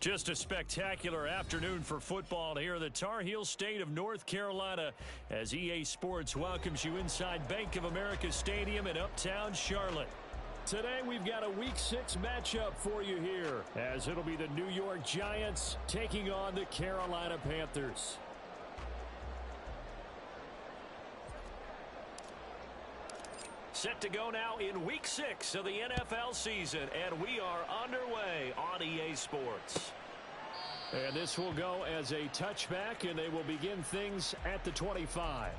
Just a spectacular afternoon for football here in the Tar Heel state of North Carolina as EA Sports welcomes you inside Bank of America Stadium in Uptown Charlotte. Today we've got a Week 6 matchup for you here as it'll be the New York Giants taking on the Carolina Panthers. Set to go now in Week 6 of the NFL season, and we are underway on EA Sports. And this will go as a touchback, and they will begin things at the 25.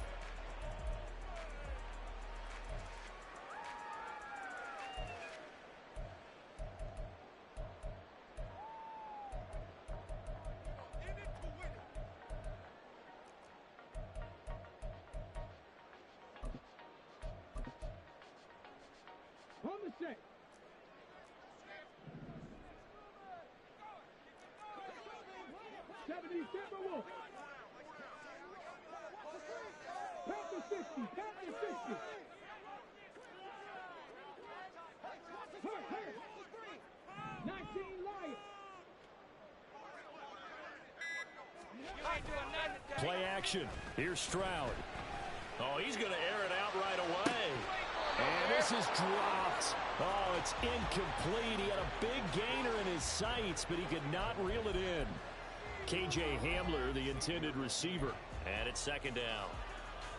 On the set. Timberwolves. Panther 60. Panther 60. Hurt. 19 Lions. Play action. Here's Stroud. Oh, he's going to air it out right away. And this is dropped. Oh, it's incomplete. He had a big gainer in his sights, but he could not reel it in. KJ Hamler, the intended receiver. And it's second down.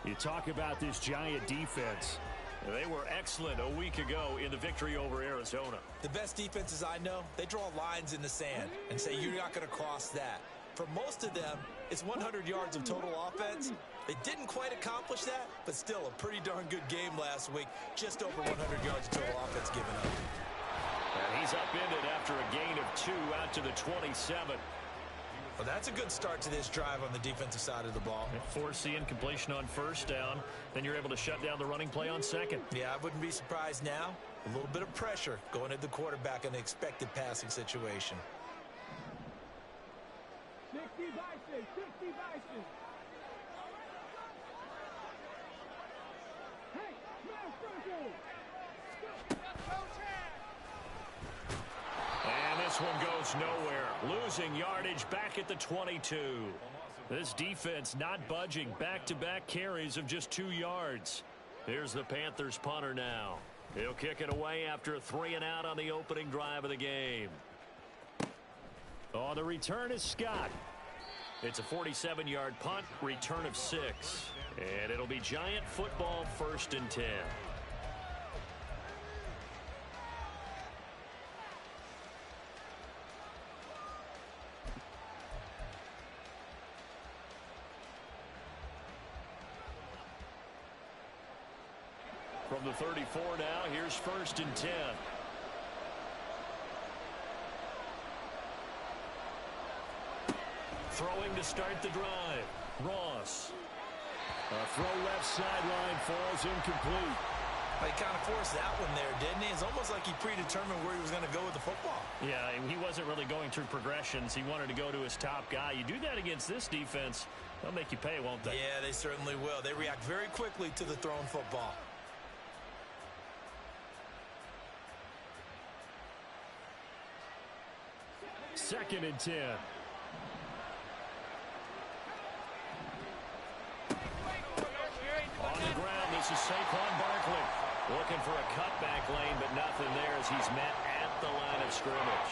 You talk about this Giant defense. They were excellent a week ago in the victory over Arizona. The best defenses I know, they draw lines in the sand and say you're not going to cross that. For most of them, it's 100 yards of total offense. They didn't quite accomplish that, but still a pretty darn good game last week. Just over 100 yards of total offense given up. And he's upended after a gain of 2 out to the 27. Well, that's a good start to this drive on the defensive side of the ball. Force the incompletion on first down. Then you're able to shut down the running play on second. Yeah, I wouldn't be surprised now. A little bit of pressure going at the quarterback in the expected passing situation. 60 Bison. 60 Bison. Hey, and this one goes nowhere. Losing yardage back at the 22. This defense not budging. Back-to-back carries of just 2 yards. Here's the Panthers punter now. He'll kick it away after a 3-and-out on the opening drive of the game. Oh, the return is Scott. It's a 47-yard punt, return of 6. And it'll be Giant football, 1st and 10. From the 34 now, here's 1st and 10. Throwing to start the drive. Ross. A throw left sideline falls incomplete. He kind of forced that one there, didn't he? It's almost like he predetermined where he was going to go with the football. Yeah, he wasn't really going through progressions. He wanted to go to his top guy. You do that against this defense, they'll make you pay, won't they? Yeah, they certainly will. They react very quickly to the thrown football. Second and 10. On the ground, this is Saquon Barkley. Looking for a cutback lane, but nothing there as he's met at the line of scrimmage.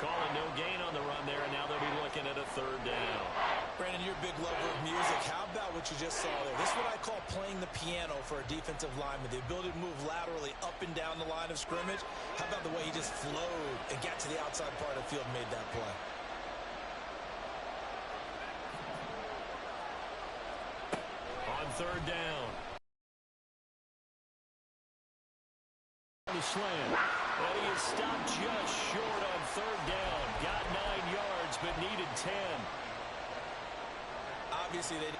Calling no gain on the run there, and now they'll be looking at a 3rd down. Brandon, you're a big lover of music. How about what you just saw there? This is what I call playing the piano for a defensive lineman. The ability to move laterally up and down the line of scrimmage. How about the way he just flowed and got to the outside part of the field and made that play? On 3rd down. The slant. And he is stopped just short on 3rd down. Got 9 yards, but needed 10. Obviously, they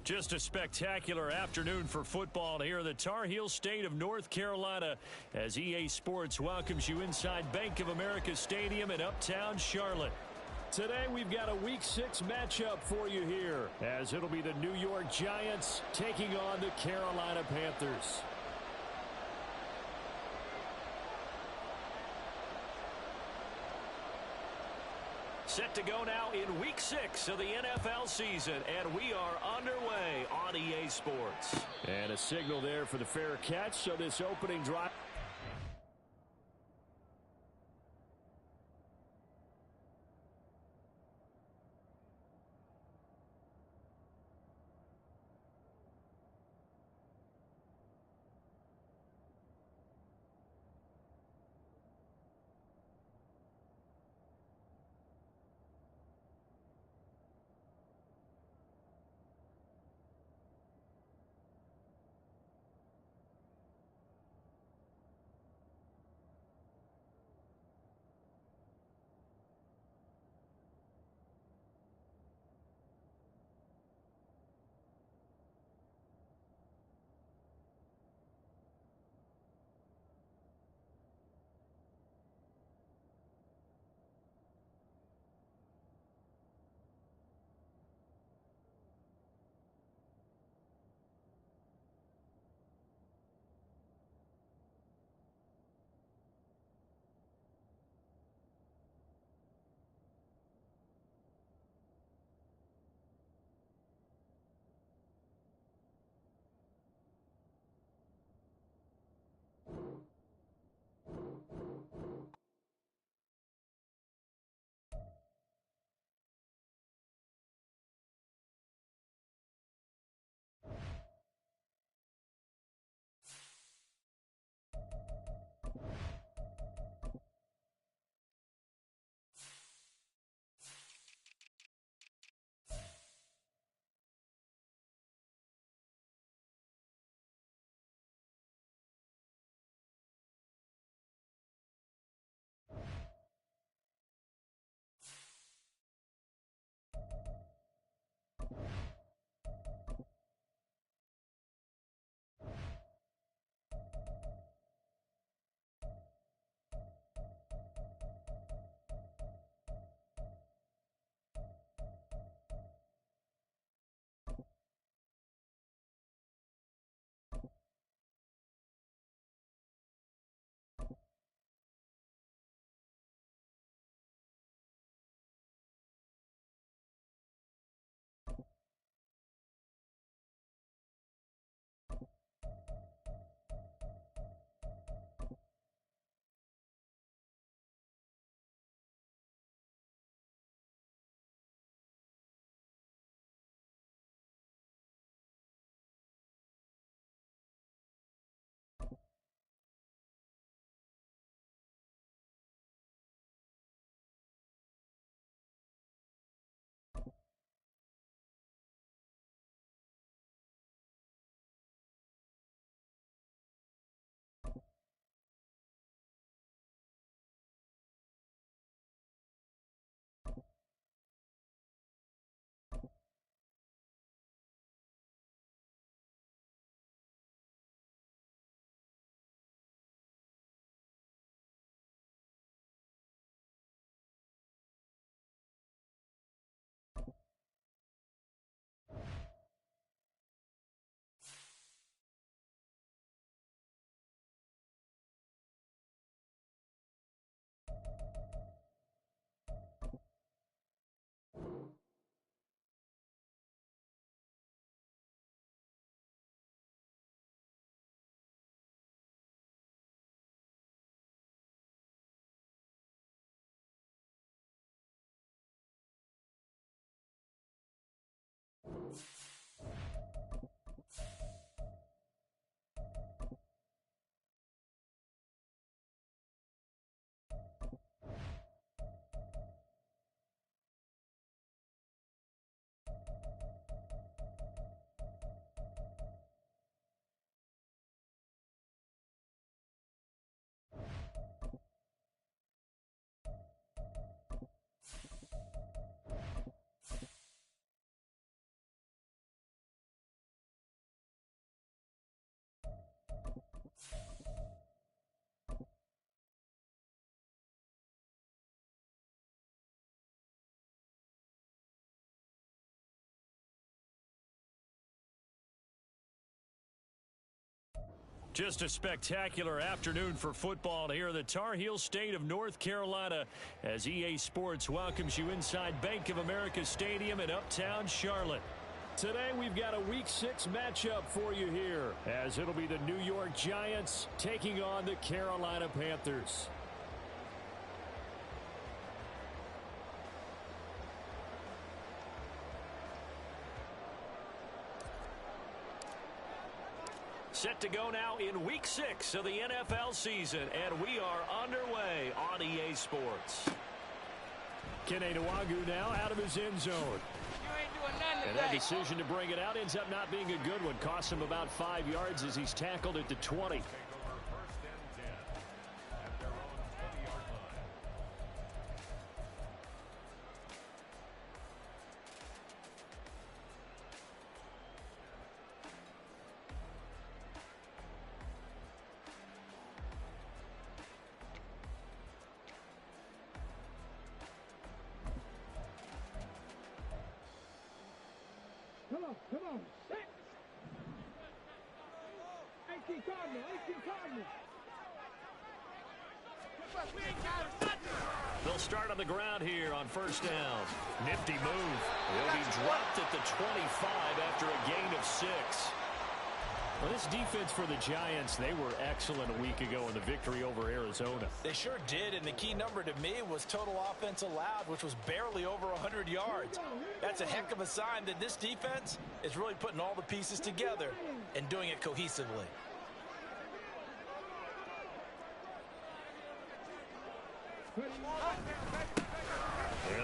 Just a spectacular afternoon for football here in the Tar Heel state of North Carolina as EA Sports welcomes you inside Bank of America Stadium in uptown Charlotte. Today we've got a Week 6 matchup for you here as it'll be the New York Giants taking on the Carolina Panthers. Set to go now in Week 6 of the NFL season, and we are underway on EA Sports. And a signal there for the fair catch, so this opening drive. Just a spectacular afternoon for football here in the Tar Heel state of North Carolina as EA Sports welcomes you inside Bank of America Stadium in Uptown Charlotte. Today we've got a Week 6 matchup for you here as it'll be the New York Giants taking on the Carolina Panthers. Set to go now in Week 6 of the NFL season, and we are underway on EA Sports. Kene Nwangwu now out of his end zone. And that decision to bring it out ends up not being a good one. Costs him about 5 yards as he's tackled at the 20. Come on, set. 18 Cardinal, 18 Cardinal. They'll start on the ground here on first down. Nifty move. He'll be dropped at the 25 after a gain of 6. Well, this defense for the Giants, they were excellent a week ago in the victory over Arizona. They sure did, and the key number to me was total offense allowed, which was barely over 100 yards. That's a heck of a sign that this defense is really putting all the pieces together and doing it cohesively. And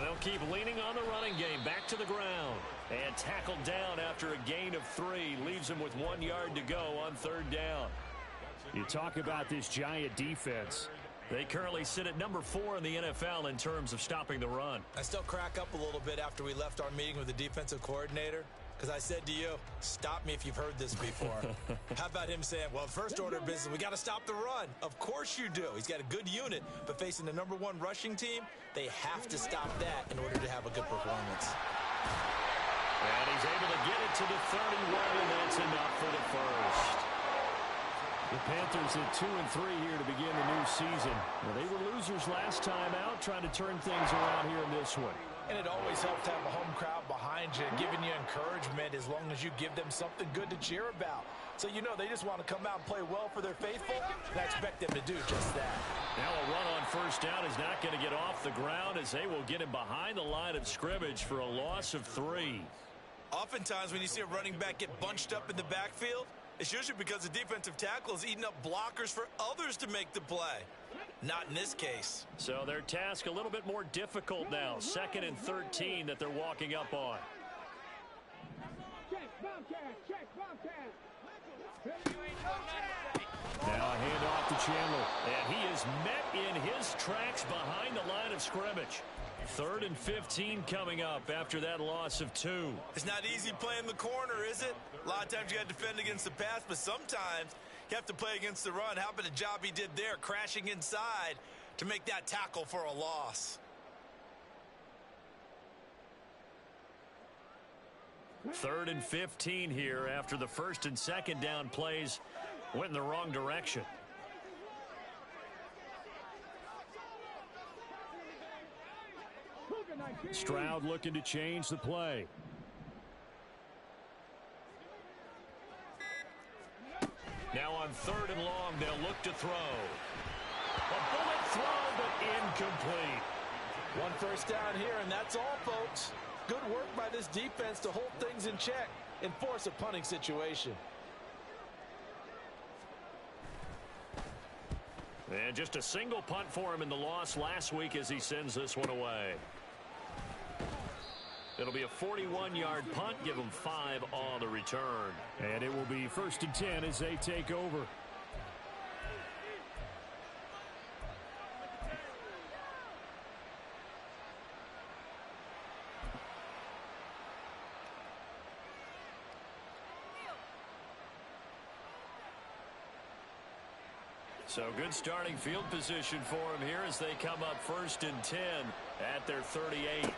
they'll keep leaning on the running game. Back to the ground. And tackled down after a gain of 3. Leaves him with 1 yard to go on third down. You talk about this Giant defense. They currently sit at number 4 in the NFL in terms of stopping the run. I still crack up a little bit after we left our meeting with the defensive coordinator, because I said to you, stop me if you've heard this before. How about him saying, well, first order of business, we got to stop the run. Of course you do. He's got a good unit, but facing the number 1 rushing team, they have to stop that in order to have a good performance. And he's able to get it to the 31, and that's enough for the first. The Panthers at 2-3 here to begin the new season. Well, they were losers last time out, trying to turn things around here in this one. And it always helps to have a home crowd behind you, giving you encouragement as long as you give them something good to cheer about. So you know they just want to come out and play well for their faithful, and I expect them to do just that. Now a run on first down is not going to get off the ground as they will get him behind the line of scrimmage for a loss of 3. Oftentimes when you see a running back get bunched up in the backfield, it's usually because the defensive tackle is eating up blockers for others to make the play. Not in this case. So their task a little bit more difficult now. 2nd and 13 that they're walking up on. Check, Bobcat, check, Bobcat. Now a handoff to Chandler. And he is met in his tracks behind the line of scrimmage. 3rd and 15 coming up after that loss of 2. It's not easy playing the corner, is it? A lot of times you got to defend against the pass, but sometimes you have to play against the run. How about the job he did there, crashing inside to make that tackle for a loss? 3rd and 15 here after the 1st and 2nd down plays went in the wrong direction. Stroud looking to change the play. Now on 3rd and long, they'll look to throw. A bullet throw, but incomplete. 1 first down here, and that's all, folks. Good work by this defense to hold things in check and force a punting situation. And just a single punt for him in the loss last week as he sends this one away. It'll be a 41-yard punt, give them 5 on the return. And it will be 1st and 10 as they take over. So good starting field position for him here as they come up 1st and 10 at their 38.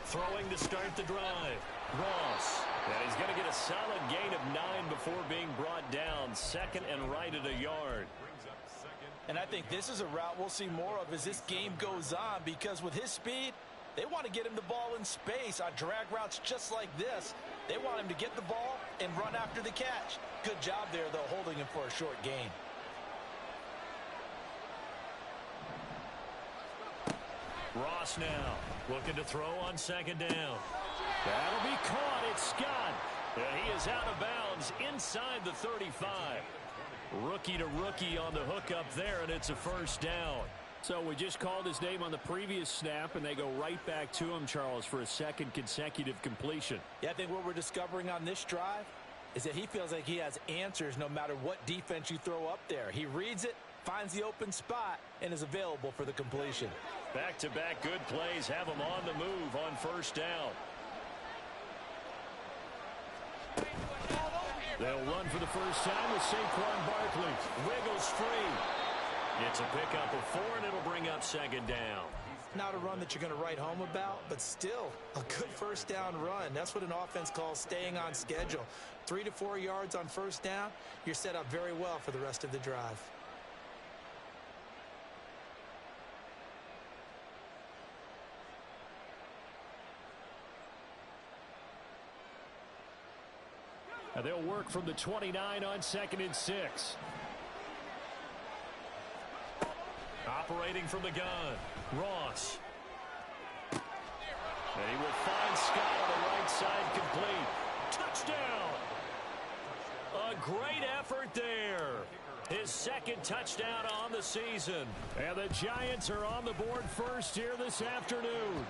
Throwing to start the drive. Ross And he's going to get a solid gain of 9 before being brought down. Second and right at a yard. And I think this is a route we'll see more of as this game goes on, because with his speed, they want to get him the ball in space on drag routes just like this. They want him to get the ball and run after the catch. Good job there, though, holding him for a short gain. Ross now looking to throw on second down. That'll be caught. It's Scott. He is out of bounds inside the 35. Rookie to rookie on the hook up there, and it's a first down. So we just called his name on the previous snap, and they go right back to him, Charles, for a second consecutive completion. Yeah, I think what we're discovering on this drive is that he feels like he has answers no matter what defense you throw up there. He reads it, finds the open spot, and is available for the completion. Back-to-back good plays have him on the move on first down. They'll run for the first time with Saquon Barkley. Wiggles free. It's a pickup of 4, and it'll bring up second down. Not a run that you're going to write home about, but still a good first down run. That's what an offense calls staying on schedule. 3 to 4 yards on first down, you're set up very well for the rest of the drive. Now they'll work from the 29 on second and 6. Operating from the gun, Ross. And he will find Scott on the right side, complete. Touchdown! A great effort there. His second touchdown on the season. And the Giants are on the board first here this afternoon.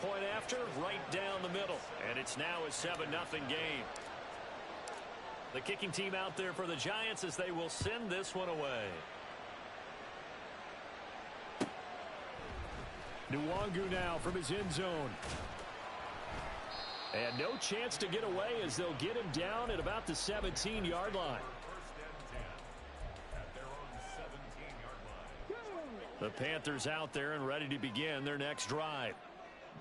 Point after, right down the middle. And it's now a 7-0 game. The kicking team out there for the Giants as they will send this one away. Nwangu now from his end zone. And no chance to get away as they'll get him down at about the 17-yard line. The Panthers out there and ready to begin their next drive.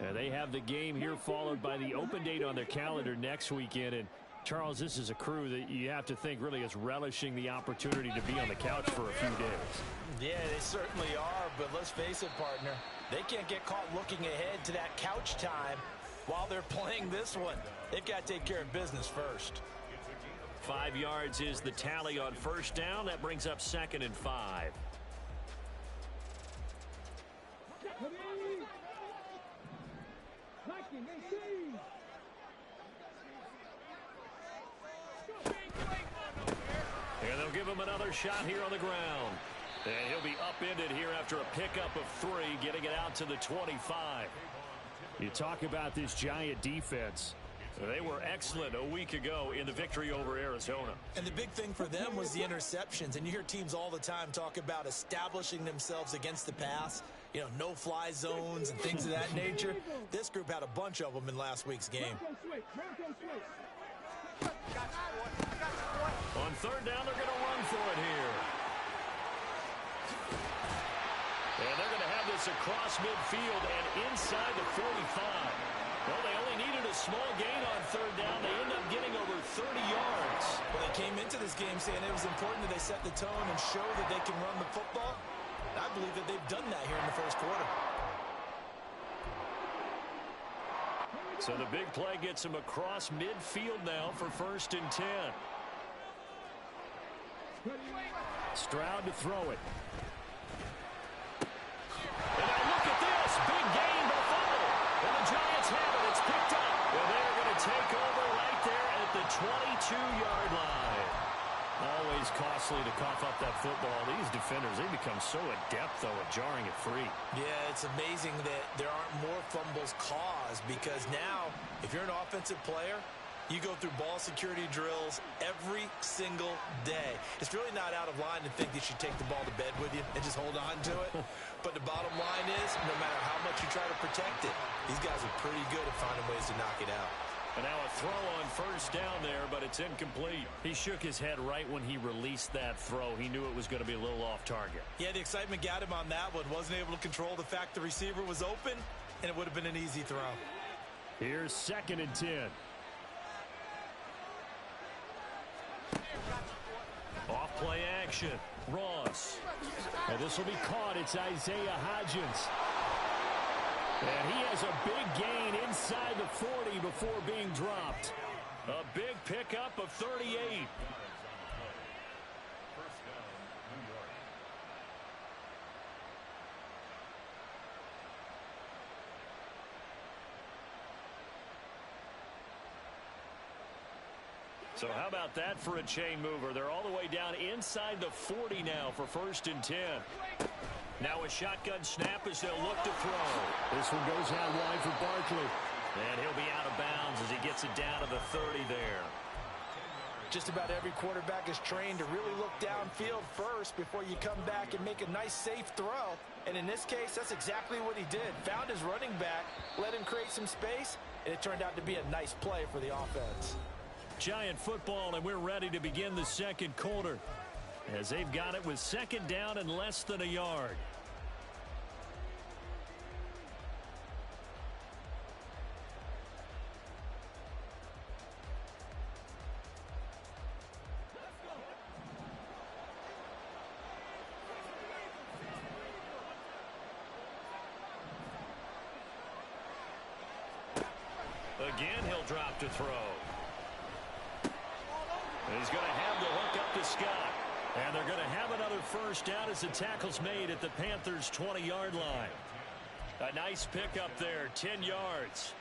And they have the game here followed by the open date on their calendar next weekend. And Charles, this is a crew that you have to think really is relishing the opportunity to be on the couch for a few days. Yeah, they certainly are, but let's face it, partner. They can't get caught looking ahead to that couch time while they're playing this one. They've got to take care of business first. 5 yards is the tally on first down. That brings up second and 5. And they'll give him another shot here on the ground. And he'll be upended here after a pickup of 3, getting it out to the 25. You talk about this Giant defense. They were excellent a week ago in the victory over Arizona. And the big thing for them was the interceptions. And you hear teams all the time talk about establishing themselves against the pass. You know, no-fly zones and things of that nature. This group had a bunch of them in last week's game. On third down, they're going to run for it here. And they're going to have this across midfield and inside the 45. Well, they only needed a small gain on third down. They end up getting over 30 yards. Well, they came into this game saying it was important that they set the tone and show that they can run the football. I believe that they've done that here in the first quarter. So the big play gets him across midfield now for first and 10. Stroud to throw it. And now look at this. Big gain by Fuller. And the Giants have it. It's picked up. And they're going to take over right there at the 22-yard line. Always costly to cough up that football. These defenders, they become so adept, though, at jarring it free. Yeah, it's amazing that there aren't more fumbles caused, because now, if you're an offensive player, you go through ball security drills every single day. It's really not out of line to think that you take the ball to bed with you and just hold on to it. But the bottom line is, no matter how much you try to protect it, these guys are pretty good at finding ways to knock it out. And now a throw on first down there, but it's incomplete. He shook his head right when he released that throw. He knew it was going to be a little off target. Yeah, the excitement got him on that one. Wasn't able to control the fact the receiver was open, and it would have been an easy throw. Here's second and 10. action. Ross. And this will be caught. It's Isaiah Hodgins. And he has a big gain inside the 40 before being dropped. A big pickup of 38. So how about that for a chain mover? They're all the way down inside the 40 now for 1st and 10. Now a shotgun snap as they'll look to throw. This one goes out wide for Barkley. And he'll be out of bounds as he gets it down to the 30 there. Just about every quarterback is trained to really look downfield first before you come back and make a nice, safe throw. And in this case, that's exactly what he did. Found his running back, let him create some space, and it turned out to be a nice play for the offense. Giant football, and we're ready to begin the second quarter as they've got it with 2nd down and less than a yard. Again, he'll drop to throw. He's going to have the hook up to Scott. And they're going to have another 1st down as the tackle's made at the Panthers' 20-yard line. A nice pickup there, 10 yards.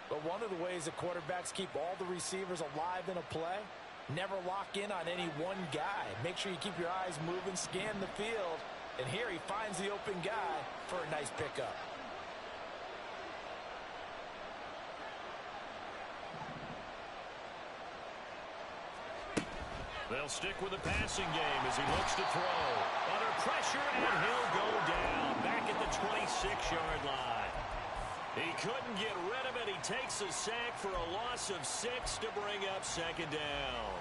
But one of the ways that quarterbacks keep all the receivers alive in a play, never lock in on any one guy. Make sure you keep your eyes moving, scan the field. And here he finds the open guy for a nice pickup. They'll stick with the passing game as he looks to throw. Under pressure, and he'll go down back at the 26-yard line. He couldn't get rid of it. He takes a sack for a loss of 6 to bring up 2nd down.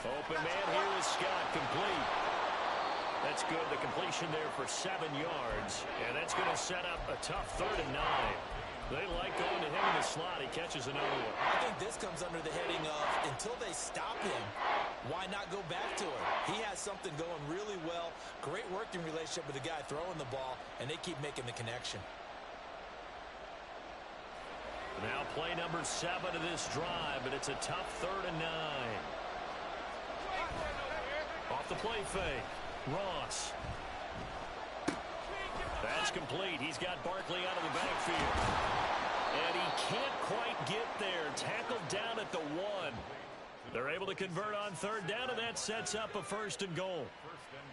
Open man here is Scott, complete. That's good. The completion there for 7 yards. And that's going to set up a tough 3rd and 9. They like going to him in the slot. He catches another one. I think this comes under the heading of until they stop him, why not go back to him? He has something going really well. Great working relationship with the guy throwing the ball, and they keep making the connection. Now play number 7 of this drive, but it's a tough 3rd and 9. Off the play fake. Ross. That's complete. He's got Barkley out of the backfield. And he can't quite get there. Tackled down at the 1. They're able to convert on 3rd down, and that sets up a 1st and goal.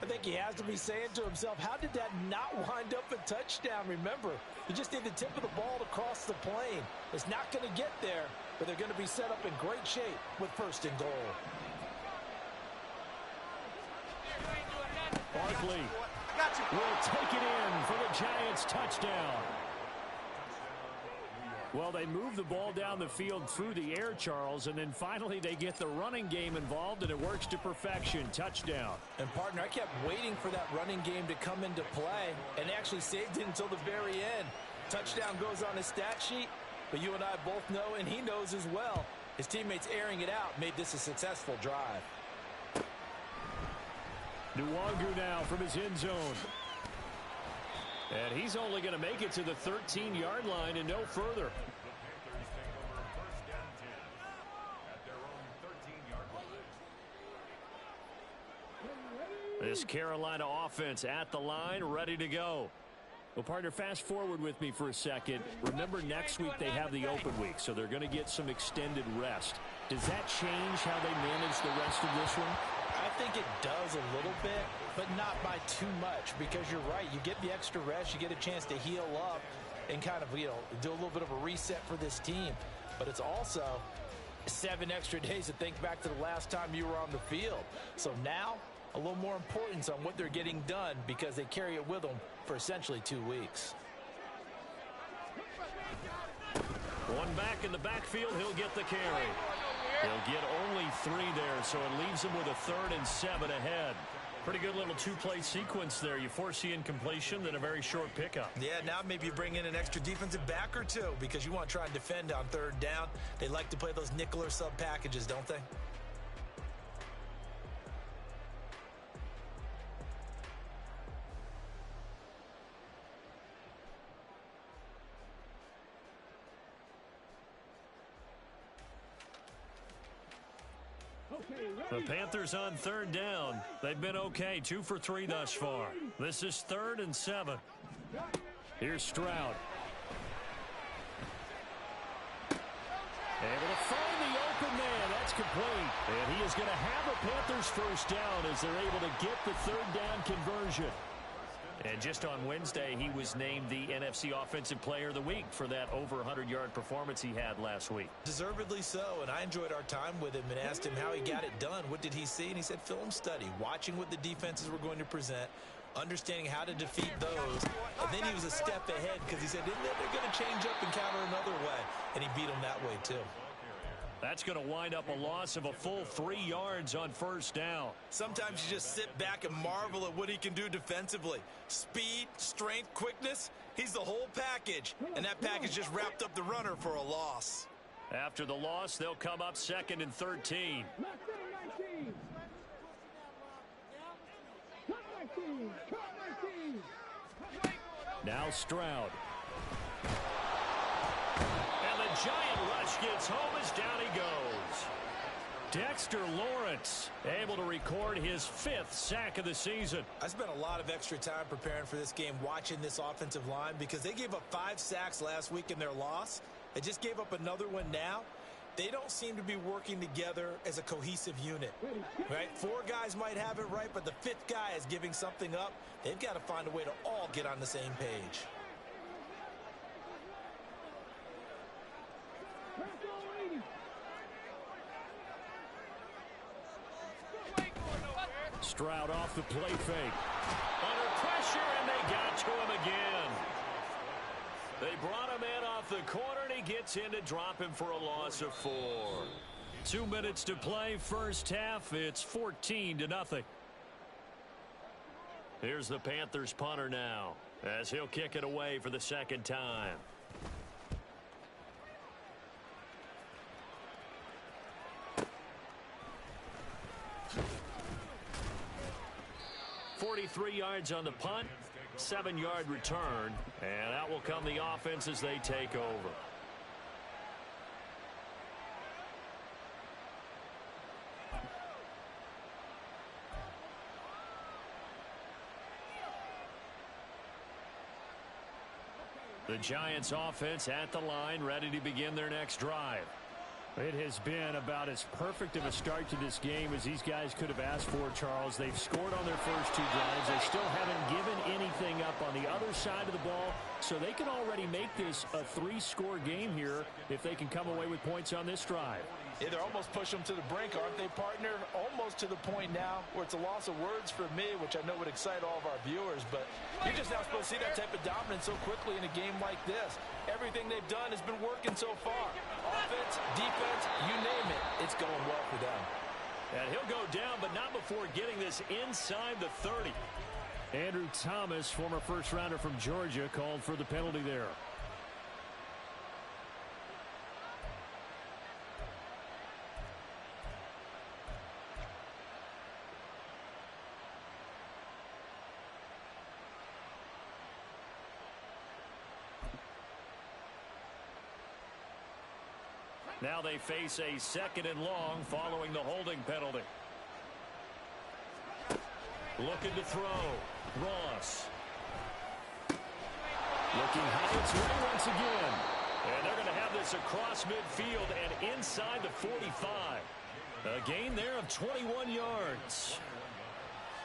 I think he has to be saying to himself, how did that not wind up a touchdown? Remember, you just need the tip of the ball to cross the plane. It's not going to get there, but they're going to be set up in great shape with 1st and goal. Barkley will take it in for the Giants touchdown. Well, they move the ball down the field through the air, Charles, and then finally they get the running game involved, and it works to perfection. Touchdown. And, partner, I kept waiting for that running game to come into play, and actually saved it until the very end. Touchdown goes on his stat sheet, but you and I both know, and he knows as well, his teammates airing it out made this a successful drive. Nwangu now from his end zone. And he's only going to make it to the 13-yard line and no further. This Carolina offense at the line, ready to go. Well, partner, fast forward with me for a second. Remember, next week they have the open week, so they're going to get some extended rest. Does that change how they manage the rest of this one? I think it does a little bit, but not by too much, because you're right. You get the extra rest, you get a chance to heal up and kind of, do a little bit of a reset for this team. But it's also 7 extra days to think back to the last time you were on the field. So now, a little more importance on what they're getting done because they carry it with them for essentially 2 weeks. One back in the backfield, he'll get the carry. He'll get only 3 there, so it leaves him with a 3rd and 7 ahead. Pretty good little two-play sequence there. You force the incompletion, then a very short pickup. Yeah, now maybe you bring in an extra defensive back or two because you want to try and defend on third down. They like to play those nickel or sub packages, don't they? The Panthers on third down. They've been okay, 2 for 3 thus far. This is 3rd and 7. Here's Stroud. Able to find the open man. That's complete. And he is going to have a Panthers first down as they're able to get the third down conversion. And just on Wednesday, he was named the NFC Offensive Player of the Week for that over 100-yard performance he had last week. Deservedly so, and I enjoyed our time with him and asked him how he got it done. What did he see? And he said film study, watching what the defenses were going to present, understanding how to defeat those. And then he was a step ahead because he said, they're going to change up and counter another way. And he beat them that way, too. That's going to wind up a loss of a full 3 yards on first down. Sometimes you just sit back and marvel at what he can do defensively. Speed, strength, quickness, he's the whole package. And that package just wrapped up the runner for a loss. After the loss, they'll come up 2nd and 13. Now Stroud. Giant rush gets home as down he goes. Dexter Lawrence able to record his 5th sack of the season. I spent a lot of extra time preparing for this game, watching this offensive line, because they gave up 5 sacks last week in their loss. They just gave up another one now. They don't seem to be working together as a cohesive unit. Right? 4 guys might have it right, but the 5th guy is giving something up. They've got to find a way to all get on the same page. Stroud off the play fake. Under pressure, and they got to him again. They brought him in off the corner, and he gets in to drop him for a loss of 4. 2 minutes to play, first half. It's 14-0. Here's the Panthers punter now, as he'll kick it away for the 2nd time. 43 yards on the punt, 7-yard return, and out will come the offense as they take over. The Giants offense at the line, ready to begin their next drive. It has been about as perfect of a start to this game as these guys could have asked for, Charles. They've scored on their first 2 drives. They still haven't given anything up on the other side of the ball, so they can already make this a 3-score game here if they can come away with points on this drive. Yeah, they're almost pushing them to the brink, aren't they, partner? Almost to the point now where it's a loss of words for me, which I know would excite all of our viewers, but you're just not supposed to see that type of dominance so quickly in a game like this. Everything they've done has been working so far. Offense, defense, you name it, it's going well for them. And he'll go down, but not before getting this inside the 30. Andrew Thomas, former first-rounder from Georgia, called for the penalty there. Now they face a 2nd and long following the holding penalty. Looking to throw. Ross. Looking high its way once again. And they're going to have this across midfield and inside the 45. A gain there of 21 yards.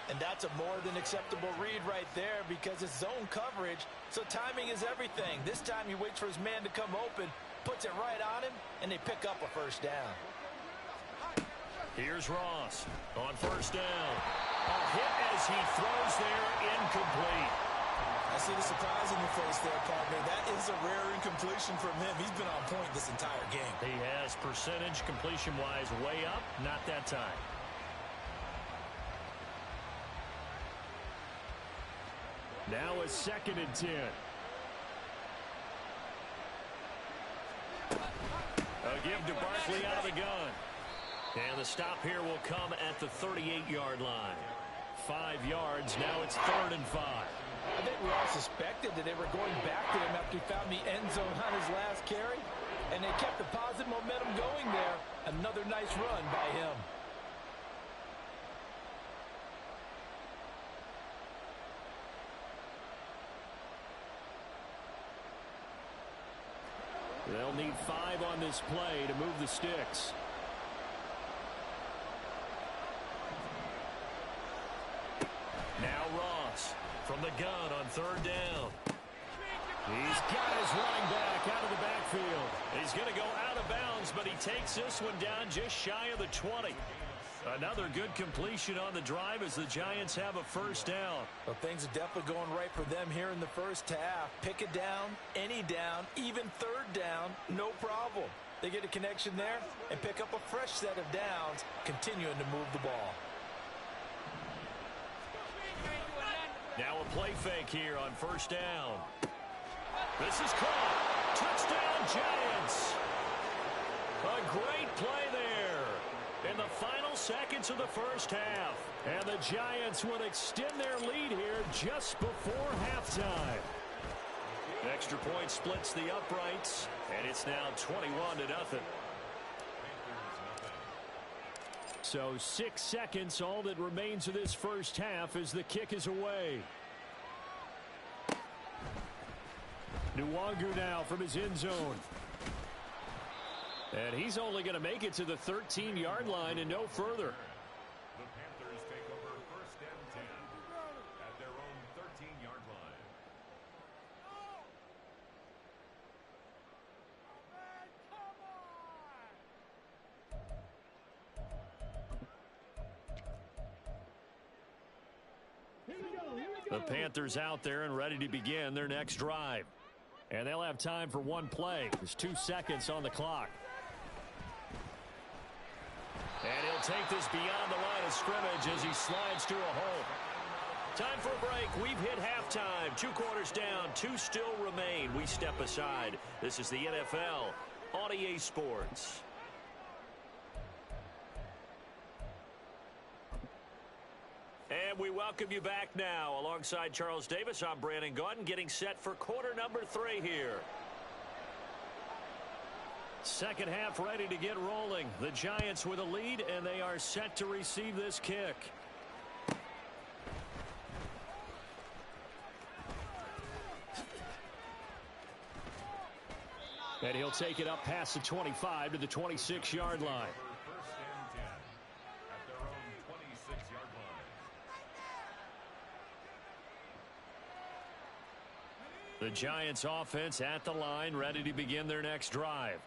And that's a more than acceptable read right there because it's zone coverage, so timing is everything. This time he waits for his man to come open, puts it right on him, and they pick up a first down. Here's Ross on first down. A hit as he throws there, incomplete. I see the surprise in your face there, partner. That is a rare incompletion from him. He's been on point this entire game. He has percentage completion-wise way up, not that time. Now a 2nd and 10. A give to Barkley out of the gun. And the stop here will come at the 38-yard line. 5 yards. Now it's 3rd and 5. I think we all suspected that they were going back to him after he found the end zone on his last carry. And they kept the positive momentum going there. Another nice run by him. They'll need 5 on this play to move the sticks. Now Ross from the gun on 3rd down. He's got his running back out of the backfield. He's going to go out of bounds, but he takes this one down just shy of the 20. Another good completion on the drive as the Giants have a 1st down. Well, things are definitely going right for them here in the first half. Pick it down, any down, even 3rd down, no problem. They get a connection there and pick up a fresh set of downs, continuing to move the ball. Now a play fake here on 1st down. This is caught. Touchdown, Giants. A great play there in the final seconds of the first half. And the Giants will extend their lead here just before halftime. Extra point splits the uprights, and it's now 21-0. So 6 seconds, all that remains of this first half as the kick is away. Nwangu now from his end zone. And he's only going to make it to the 13-yard line and no further. The Panthers take over 1st and 10 at their own 13-yard line. The Panthers out there and ready to begin their next drive. And they'll have time for one play. There's 2 seconds on the clock. And he'll take this beyond the line of scrimmage as he slides to a hole. Time for a break. We've hit halftime. 2 quarters down. 2 still remain. We step aside. This is the NFL on EA Sports. And we welcome you back now. Alongside Charles Davis, I'm Brandon Gaudin, getting set for quarter number 3 here. Second half ready to get rolling. The Giants with a lead, and they are set to receive this kick. And he'll take it up past the 25 to the 26-yard line. The Giants offense at the line, ready to begin their next drive.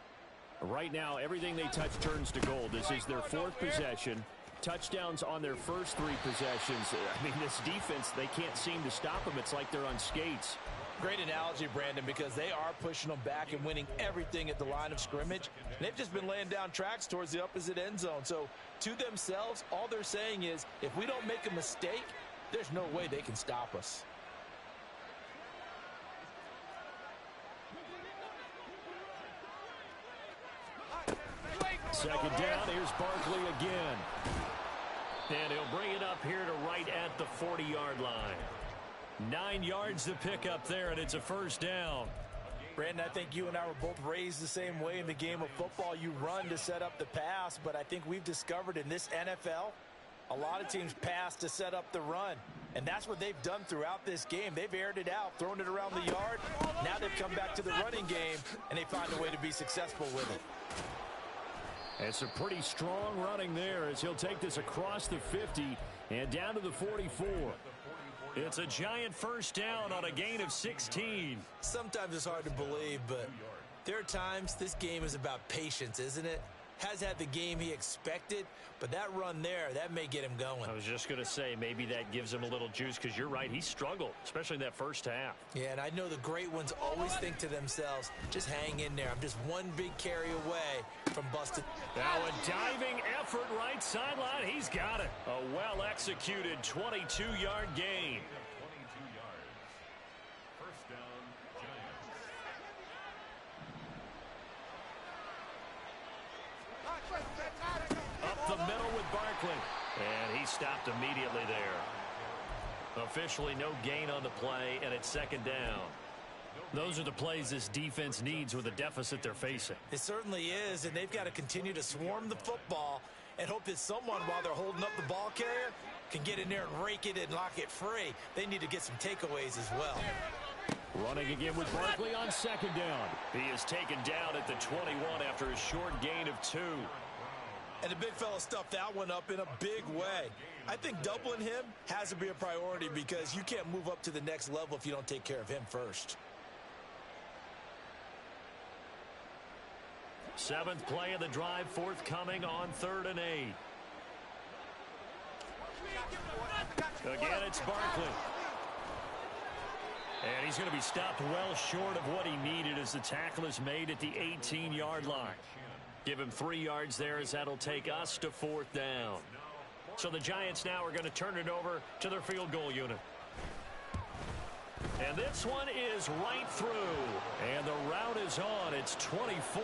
Right now, everything they touch turns to gold. This is their 4th possession. Touchdowns on their first 3 possessions. I mean, this defense, they can't seem to stop them. It's like they're on skates. Great analogy, Brandon, because they are pushing them back and winning everything at the line of scrimmage. They've just been laying down tracks towards the opposite end zone. So, to themselves, all they're saying is, if we don't make a mistake, there's no way they can stop us. Second down, here's Barkley again. And he'll bring it up here to right at the 40-yard line. 9 yards to pick up there, and it's a 1st down. Brandon, I think you and I were both raised the same way in the game of football. You run to set up the pass, but I think we've discovered in this NFL, a lot of teams pass to set up the run. And that's what they've done throughout this game. They've aired it out, thrown it around the yard. Now they've come back to the running game, and they find a way to be successful with it. It's a pretty strong running there as he'll take this across the 50 and down to the 44. It's a Giant 1st down on a gain of 16. Sometimes it's hard to believe, but there are times this game is about patience, isn't it? Has had the game he expected, but that run there, that may get him going. I was just going to say, maybe that gives him a little juice, because you're right, he struggled, especially in that first half. Yeah, and I know the great ones always think to themselves, just hang in there. I'm just one big carry away from busted. Now a diving effort right sideline. He's got it. A well-executed 22-yard gain. Barkley. And he stopped immediately there. Officially no gain on the play, and it's second down. Those are the plays this defense needs with the deficit they're facing. It certainly is, and they've got to continue to swarm the football and hope that someone, while they're holding up the ball carrier, can get in there and rake it and lock it free. They need to get some takeaways as well. Running again with Barkley on second down. He is taken down at the 21 after a short gain of 2. And the big fella stuffed that one up in a big way. I think doubling him has to be a priority because you can't move up to the next level if you don't take care of him first. 7th play of the drive forthcoming on 3rd and 8. Again, it's Barkley. And he's going to be stopped well short of what he needed as the tackle is made at the 18-yard line. Give him 3 yards there as that'll take us to 4th down. So the Giants now are going to turn it over to their field goal unit. And this one is right through. And the route is on. It's 24-0.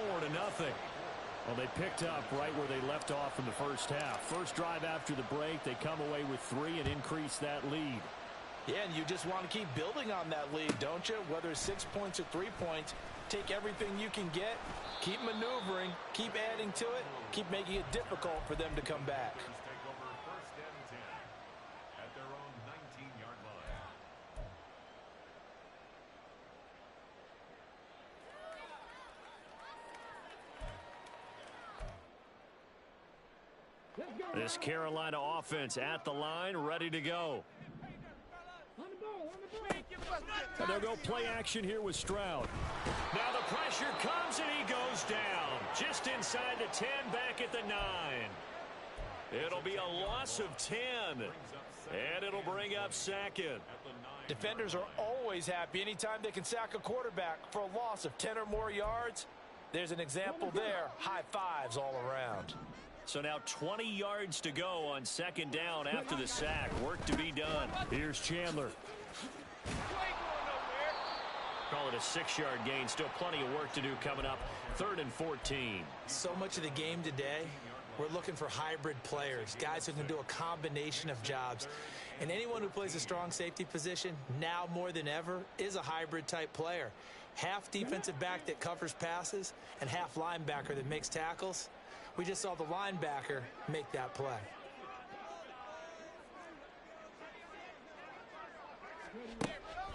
Well, they picked up right where they left off in the first half. First drive after the break, they come away with 3 and increase that lead. Yeah, and you just want to keep building on that lead, don't you? Whether it's 6 points or 3 points, take everything you can get, keep maneuvering, keep adding to it, keep making it difficult for them to come back. Take over 1st and 10 at their own 19-yard line. This Carolina offense at the line, ready to go. On the ball, on the ball. And they'll go play action here with Stroud. Now the pressure comes and he goes down. Just inside the 10, back at the 9. It'll be a loss of 10. And it'll bring up 2nd. Defenders are always happy anytime they can sack a quarterback for a loss of 10 or more yards. There's an example there. High fives all around. So now 20 yards to go on 2nd down after the sack. Work to be done. Here's Chandler. Call it a 6-yard gain. Still plenty of work to do coming up. 3rd and 14. So much of the game today, we're looking for hybrid players, guys who can do a combination of jobs. And anyone who plays a strong safety position, now more than ever, is a hybrid type player. Half defensive back that covers passes and half linebacker that makes tackles. We just saw the linebacker make that play.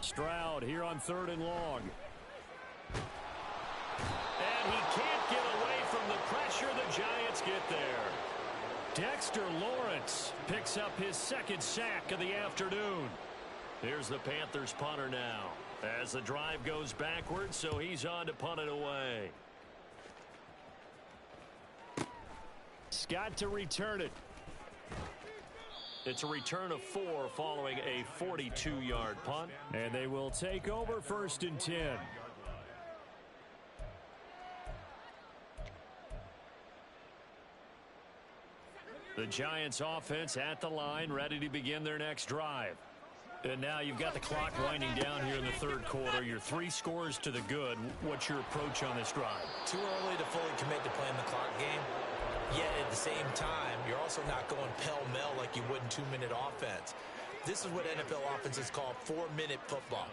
Stroud here on 3rd and long. And he can't get away from the pressure. The Giants get there. Dexter Lawrence picks up his 2nd sack of the afternoon. Here's the Panthers punter now as the drive goes backwards, so he's on to punt it away. Scott to return it. It's a return of 4 following a 42-yard punt. And they will take over 1st and 10. The Giants offense at the line, ready to begin their next drive. And now you've got the clock winding down here in the 3rd quarter. You're 3 scores to the good. What's your approach on this drive? Too early to fully commit to playing the clock game. Yet at the same time, you're also not going pell-mell like you would in 2-minute offense. This is what NFL offenses call 4-minute football.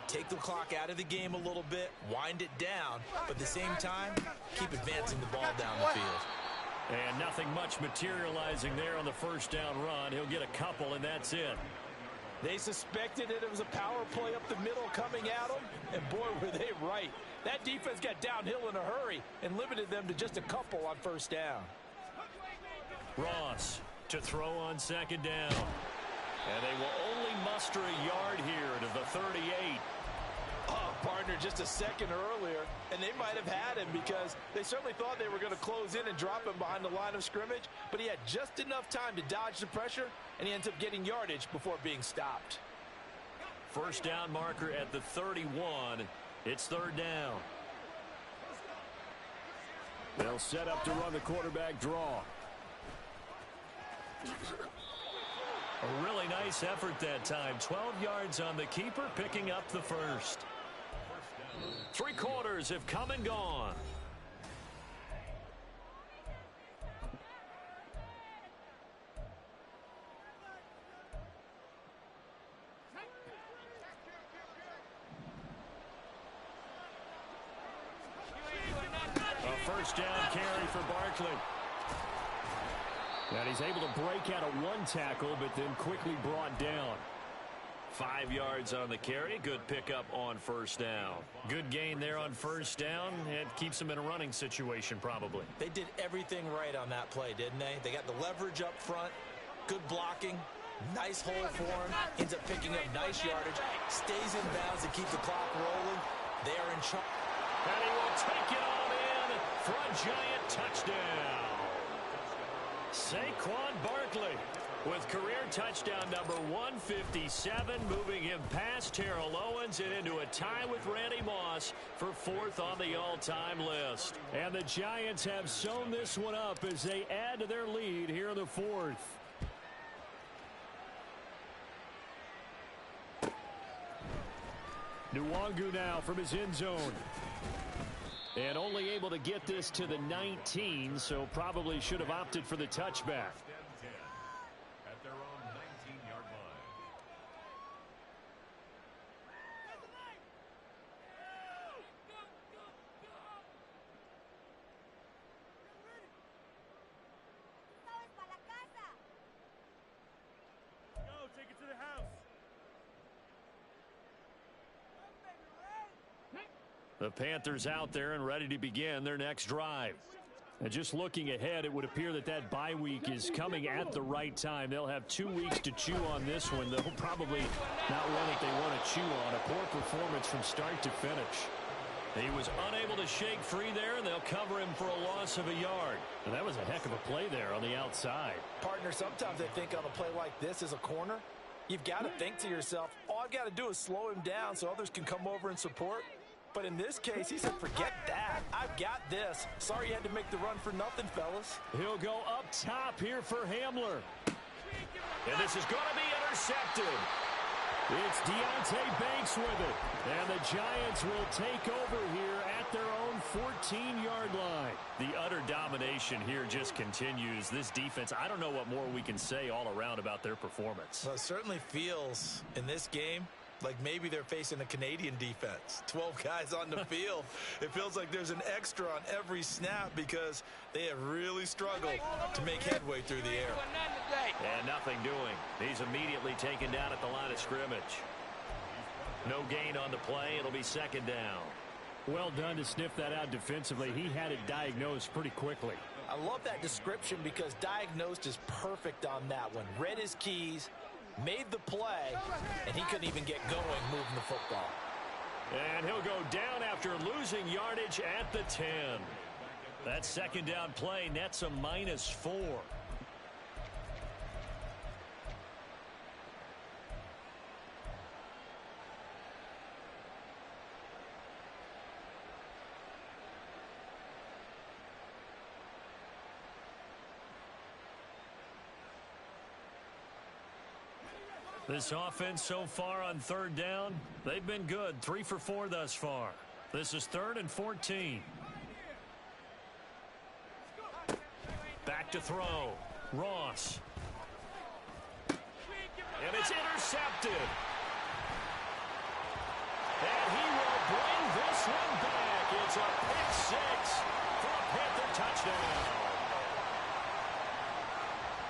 Take the clock out of the game a little bit, wind it down, but at the same time, keep advancing the ball down the field. And nothing much materializing there on the 1st down run. He'll get a couple, and that's it. They suspected it was a power play up the middle coming at them, and boy, were they right. That defense got downhill in a hurry and limited them to just a couple on 1st down. Ross to throw on 2nd down. And they will only muster a yard here to the 38. Oh, partner, just a second earlier, and they might have had him because they certainly thought they were going to close in and drop him behind the line of scrimmage, but he had just enough time to dodge the pressure, and he ends up getting yardage before being stopped. 1st down marker at the 31. It's 3rd down. They'll set up to run the quarterback draw. A really nice effort that time. 12 yards on the keeper, picking up the 1st. 3 quarters have come and gone. first down carry for Barkley. And he's able to break out of one tackle, but then quickly brought down. 5 yards on the carry. Good pickup on first down. Good gain there on first down. It keeps them in a running situation probably. They did everything right on that play, didn't they? They got the leverage up front, good blocking, nice hole for him, ends up picking up nice yardage, stays in bounds to keep the clock rolling. They are in charge. And he will take it on in for a giant touchdown. Saquon Barkley with career touchdown number 157, moving him past Terrell Owens and into a tie with Randy Moss for 4th on the all-time list. And the Giants have sewn this one up as they add to their lead here in the 4th. Nwangu now from his end zone. And only able to get this to the 19, so probably should have opted for the touchback. At their own 19-yard line. Go, take it to the house. The Panthers out there and ready to begin their next drive. And just looking ahead, it would appear that that bye week is coming at the right time. They'll have 2 weeks to chew on this one. They'll probably not one that they want to chew on. A poor performance from start to finish. He was unable to shake free there, and they'll cover him for a loss of a yard. And that was a heck of a play there on the outside. Partner, sometimes I think on a play like this as a corner, you've got to think to yourself, all I've got to do is slow him down so others can come over and support. But in this case, he said, forget that. I've got this. Sorry you had to make the run for nothing, fellas. He'll go up top here for Hamler. And this is going to be intercepted. It's Deontay Banks with it. And the Giants will take over here at their own 14-yard line. The utter domination here just continues. This defense, I don't know what more we can say all around about their performance. Well, it certainly feels in this game like maybe they're facing a Canadian defense. 12 guys on the field. It feels like there's an extra on every snap because they have really struggled to make headway through the air. And nothing doing. He's immediately taken down at the line of scrimmage. No gain on the play. It'll be 2nd down. Well done to sniff that out defensively. He had it diagnosed pretty quickly. I love that description because diagnosed is perfect on that one. Read his keys, made the play, and he couldn't even get going moving the football. And he'll go down after losing yardage at the 10. That 2nd down play nets a -4. This offense so far on 3rd down, they've been good. 3 for 4 thus far. This is 3rd and 14. Back to throw. Ross. And it's intercepted. And he will bring this one back. It's a pick 6 for a Panther touchdown.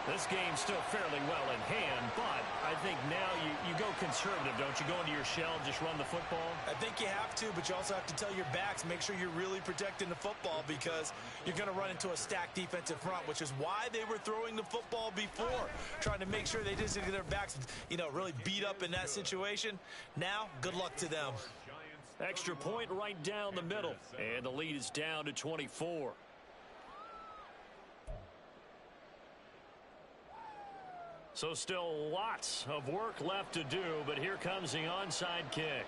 This game's still fairly well in hand, but I think now you go conservative, don't you? Go into your shell, just run the football? I think you have to, but you also have to tell your backs, make sure you're really protecting the football because you're going to run into a stacked defensive front, which is why they were throwing the football before, trying to make sure they didn't get their backs, really beat up in that situation. Now, good luck to them. Extra point right down the middle, and the lead is down to 24. So still lots of work left to do, but here comes the onside kick.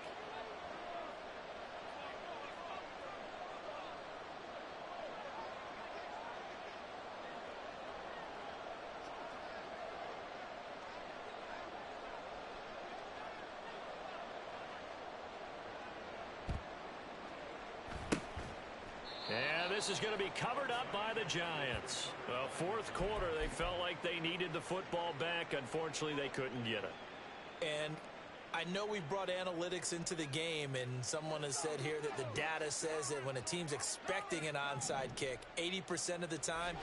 And this is going to be covered up by the Giants. Well, 4th quarter, they felt like they needed the football back. Unfortunately, they couldn't get it. And I know we've brought analytics into the game, and someone has said here that the data says that when a team's expecting an onside kick, 80% of the time,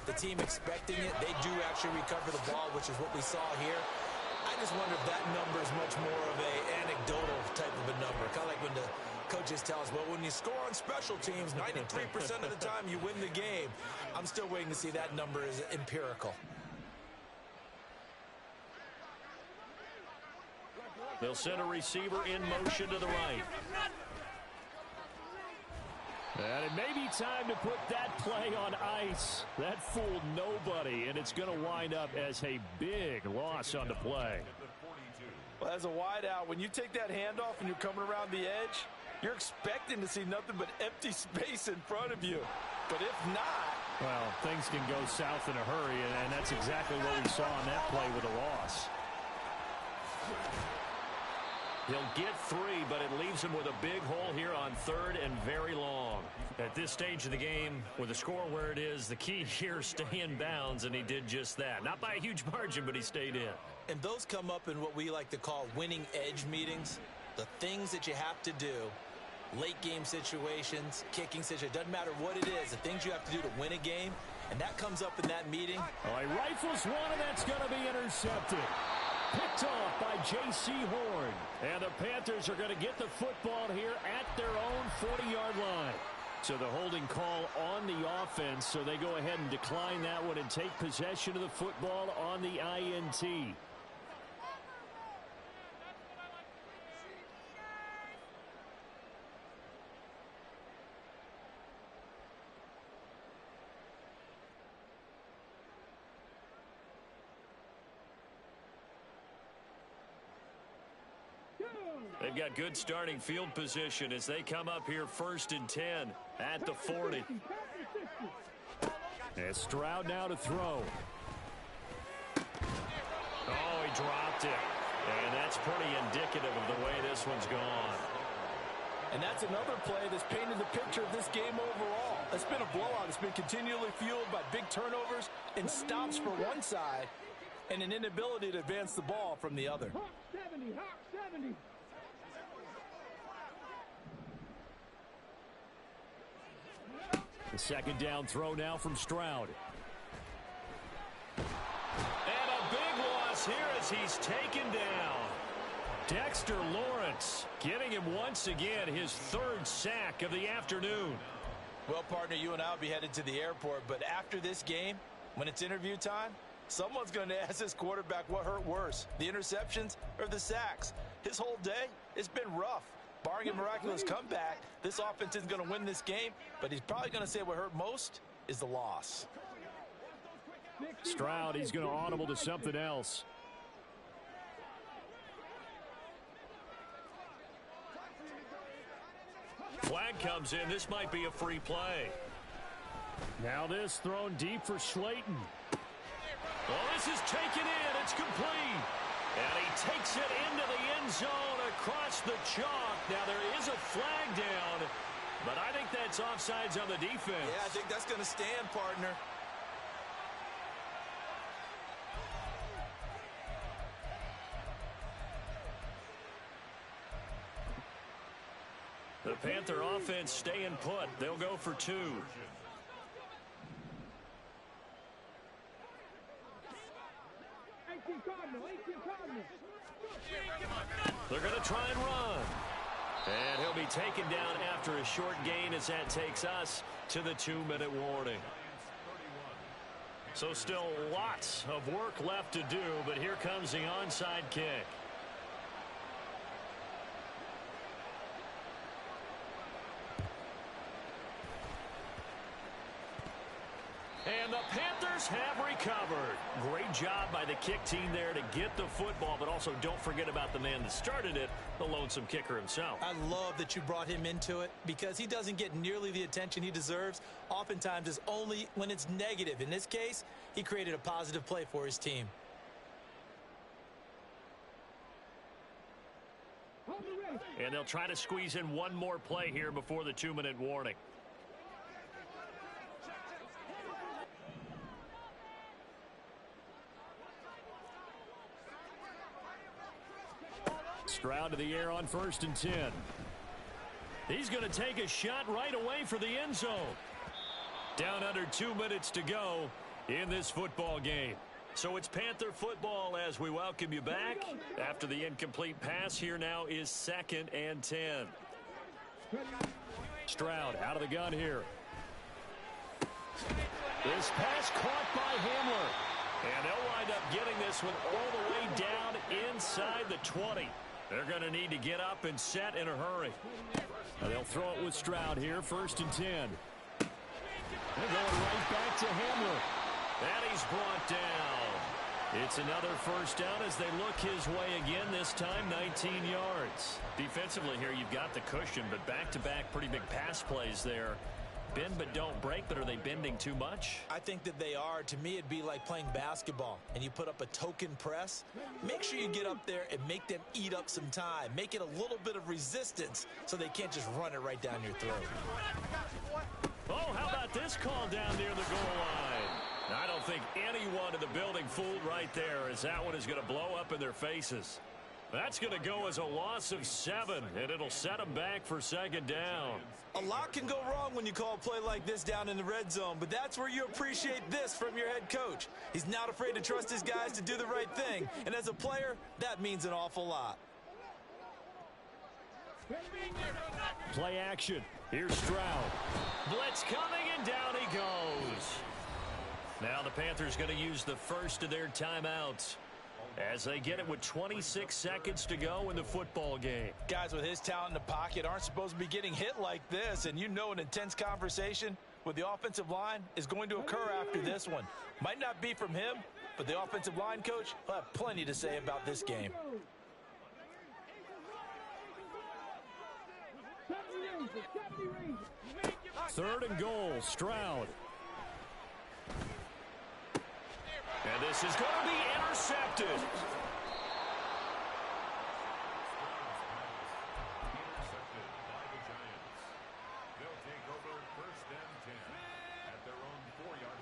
the team expecting it, they do actually recover the ball, which is what we saw here. I just wonder if that number is much more of an anecdotal type of a number. Kind of like when the coaches tell us, well, when you score on special teams, 93% of the time you win the game. I'm still waiting to see that number is empirical. They'll send a receiver in motion to the right. And it may be time to put that play on ice. That fooled nobody, and it's going to wind up as a big loss on the play. Well, as a wideout, when you take that handoff and you're coming around the edge, you're expecting to see nothing but empty space in front of you. But if not... Well, things can go south in a hurry, and that's exactly what we saw on that play with a loss. He'll get 3, but it leaves him with a big hole here on 3rd and very long. At this stage of the game, with the score where it is, the key here is stay in bounds, and he did just that. Not by a huge margin, but he stayed in. And those come up in what we like to call winning edge meetings. The things that you have to do, late game situations, kicking situations, doesn't matter what it is, the things you have to do to win a game, and that comes up in that meeting. Oh, he rifles one, and that's going to be intercepted. Picked off by J.C. Horn. And the Panthers are going to get the football here at their own 40-yard line. So the holding call on the offense, so they go ahead and decline that one and take possession of the football on the INT. They've got good starting field position as they come up here 1st and 10 at the 40. And Stroud now to throw. Oh, he dropped it. And that's pretty indicative of the way this one's gone. And that's another play that's painted the picture of this game overall. It's been a blowout. It's been continually fueled by big turnovers and stops for one side and an inability to advance the ball from the other. Hawk 70, Hawk 70. The second down throw now from Stroud. And a big loss here as he's taken down. Dexter Lawrence getting him once again his 3rd sack of the afternoon. Well, partner, you and I will be headed to the airport, but after this game, when it's interview time, someone's going to ask this quarterback what hurt worse, the interceptions or the sacks. His whole day, it's been rough. Barring a miraculous comeback, this offense isn't going to win this game, but he's probably going to say what hurt most is the loss. Stroud, he's going to audible to something else. Flag comes in. This might be a free play. Now this thrown deep for Slayton. Well, this is taken in. It's complete. And he takes it into the end zone across the chalk. Now, there is a flag down, but I think that's offsides on the defense. Yeah, I think that's going to stand, partner. The Panther offense staying put. They'll go for 2. They're going to try and run. And he'll be taken down after a short gain as that takes us to the 2-minute warning. So still lots of work left to do, but here comes the onside kick. And the Panthers have recovered. Great job by the kick team there to get the football, but also don't forget about the man that started it, the lonesome kicker himself. I love that you brought him into it because he doesn't get nearly the attention he deserves. Oftentimes it's only when it's negative. In this case, he created a positive play for his team. And they'll try to squeeze in one more play here before the 2-minute warning. Stroud to the air on 1st and 10. He's going to take a shot right away for the end zone. Down under 2 minutes to go in this football game. So it's Panther football as we welcome you back. After the incomplete pass, here now is 2nd and 10. Stroud out of the gun here. This pass caught by Hamler. And they'll wind up getting this one all the way down inside the 20. They're going to need to get up and set in a hurry. They'll throw it with Stroud here, 1st and 10. They're going right back to Hamler. And he's brought down. It's another first down as they look his way again, this time 19 yards. Defensively here, you've got the cushion, but back-to-back pretty big pass plays there. Bend but don't break, but are they bending too much? I think that they are. To me, it'd be like playing basketball, and you put up a token press. Make sure you get up there and make them eat up some time. Make it a little bit of resistance so they can't just run it right down your throat. Oh, how about this call down near the goal line? I don't think anyone in the building fooled right there, as that one is going to blow up in their faces. That's going to go as a loss of 7, and it'll set them back for 2nd down. A lot can go wrong when you call a play like this down in the red zone, but that's where you appreciate this from your head coach. He's not afraid to trust his guys to do the right thing, and as a player, that means an awful lot. Play action. Here's Stroud. Blitz coming, and down he goes. Now the Panthers going to use the first of their timeouts as they get it with 26 seconds to go in the football game. Guys with his talent in the pocket aren't supposed to be getting hit like this, and you know an intense conversation with the offensive line is going to occur after this one. Might not be from him, but the offensive line coach will have plenty to say about this game. Third and goal, Stroud. And this is going to be intercepted. Intercepted by the Giants. They'll take over 1st and 10 at their own 4-yard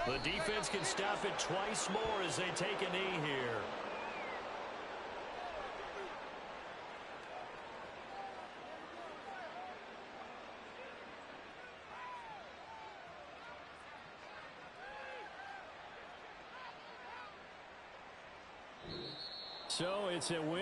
line. The defense can stop it twice more as they take a knee here. So it's a win.